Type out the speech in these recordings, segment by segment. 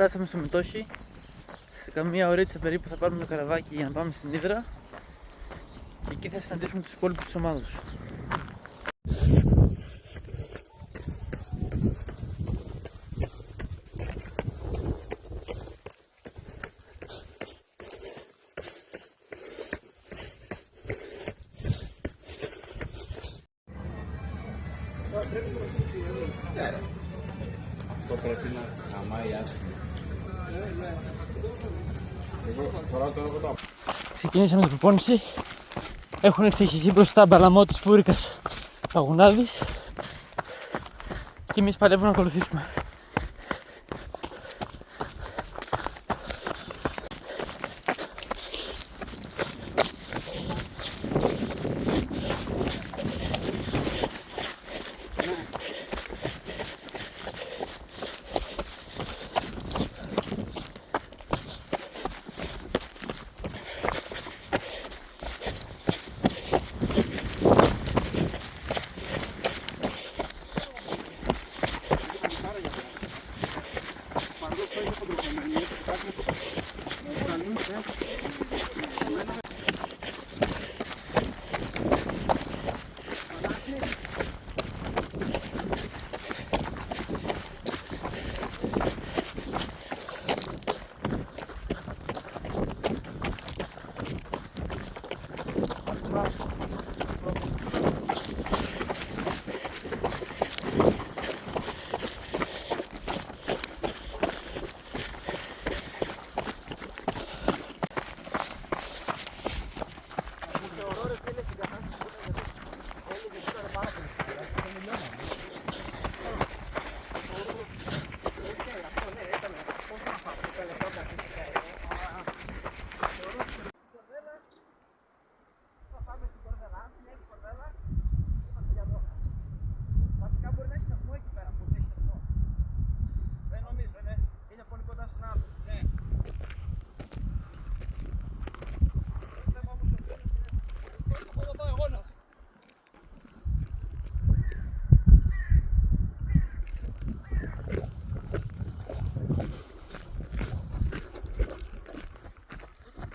Φτάσαμε στο Μητόχι. Σε καμία ωρίτσα περίπου θα πάρουμε το καραβάκι για να πάμε στην Ύδρα. Και εκεί θα συναντήσουμε τους υπόλοιπους της ομάδας. Αυτό πρέπει να χαμάει άσχημα. Ξεκινήσαμε την προπόνηση. Έχουν εξεχηθεί μπροστά Μπαλαμώτης, Πούρικας, Παγουνάδης. Και εμείς παλεύουμε να ακολουθήσουμε.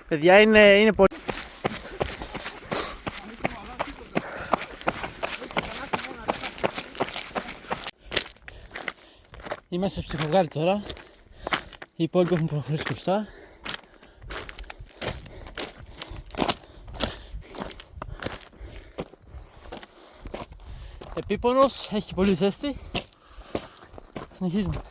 Παιδιά, είναι πολύ... Είμαστε στο Ψυχογάλη τώρα. Οι υπόλοιποι έχουν προχωρήσει μπροστά. Επίπονος, έχει πολύ ζέστη. Συνεχίζουμε.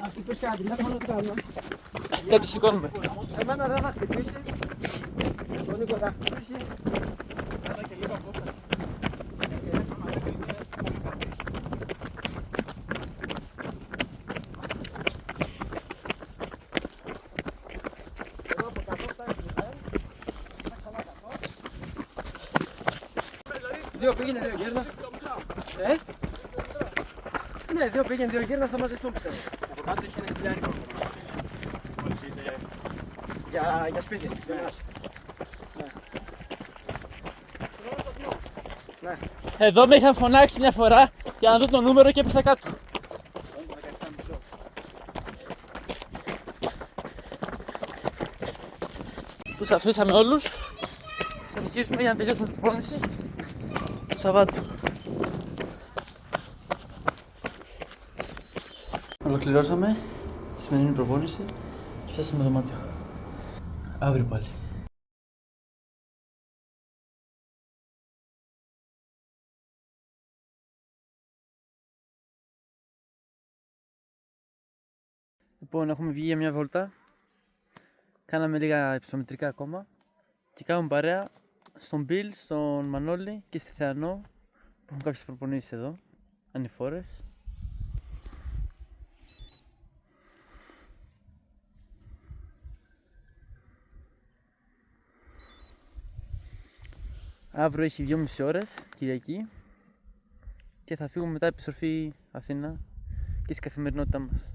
Αυτή πως κάτι, να κάνω κάνω. Κάτι σηκώνουμε. Εμένα δεν θα χτυπήσει. Ο Νίκο θα χτυπήσει. Άρα και λίγο απόψε. Εδώ από 100 φτάσει 0. Θα ξανά 100. Δύο πήγαινε, δύο γέρνα. Ναι, δύο πήγαινε, δύο γέρνα θα μαζευτούν πιστεύω. Το κάτω έχει ένα χιλιάρικο. Για σπίτι, για εμάς. Ναι. Εδώ με είχαν φωνάξει μια φορά για να δω το νούμερο και έπεσα κάτω. Τους αφήσαμε όλους. Συνεχίσουμε για να τελειώσουμε την προπόνηση του Σαββάτου. Ολοκληρώσαμε τη σημερινή προπόνηση και φτάσαμε δωμάτιο. Αύριο πάλι. Λοιπόν, έχουμε βγει για μια βόλτα. Κάναμε λίγα υψομετρικά ακόμα. Και κάνουμε παρέα στον Μπιλ, στον Μανώλη και στη Θεανό που έχουν κάποιες προπονήσεις εδώ, ανηφόρες. Αύριο έχει 2,5 ώρες, Κυριακή, και θα φύγουμε μετά επιστροφή Αθήνα και στην καθημερινότητά μας.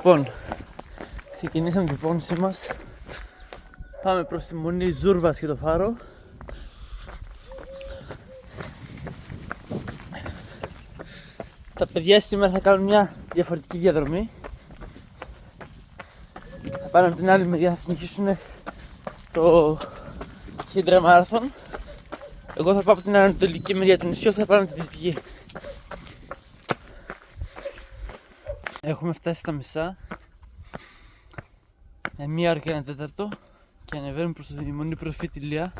Λοιπόν, ξεκινήσαμε την υπόμνησή μας. Πάμε προς τη Μονή Ζούρβας και το Φάρο. Τα παιδιά σήμερα θα κάνουν μια διαφορετική διαδρομή. Θα πάνε από την άλλη μεριά, θα συνεχίσουν το Hydra Marathon. Εγώ θα πάω από την ανατολική μεριά του νησιού, θα πάω από τη δυτική. Έχουμε φτάσει στα μισά, 1 ώρα και 1 τέταρτο, και ανεβαίνουμε προς τη Μονή Προφήτη Ηλία.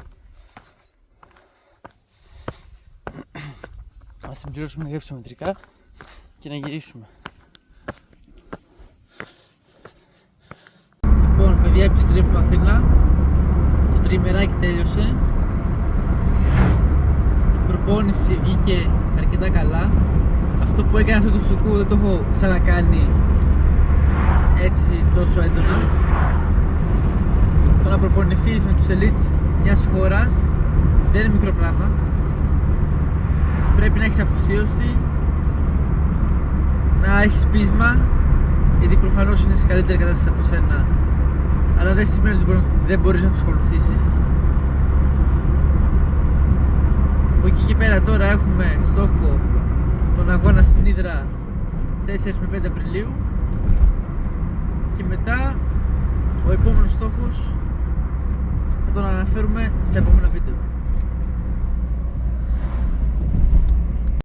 Να συμπληρώσουμε λίγα υψομετρικά και να γυρίσουμε. Λοιπόν, παιδιά, επιστρέφουμε Αθήνα. Το τριημεράκι τέλειωσε. Η προπόνηση βγήκε αρκετά καλά. Αυτό που έκανε αυτό το σουκού δεν το έχω ξανακάνει έτσι τόσο έντονα. Το να προπονηθείς με τους elites μιας χώρας δεν είναι μικρό πράγμα. Πρέπει να έχεις αφοσίωση, να έχεις πείσμα, γιατί προφανώς είναι σε καλύτερη κατάσταση από σένα, αλλά δεν σημαίνει ότι δεν μπορείς να τους ακολουθήσεις. Από εκεί και πέρα τώρα έχουμε στόχο τον αγώνα στην Ύδρα 4 με 5 Απριλίου, και μετά ο επόμενος στόχος θα τον αναφέρουμε στα επόμενα βίντεο.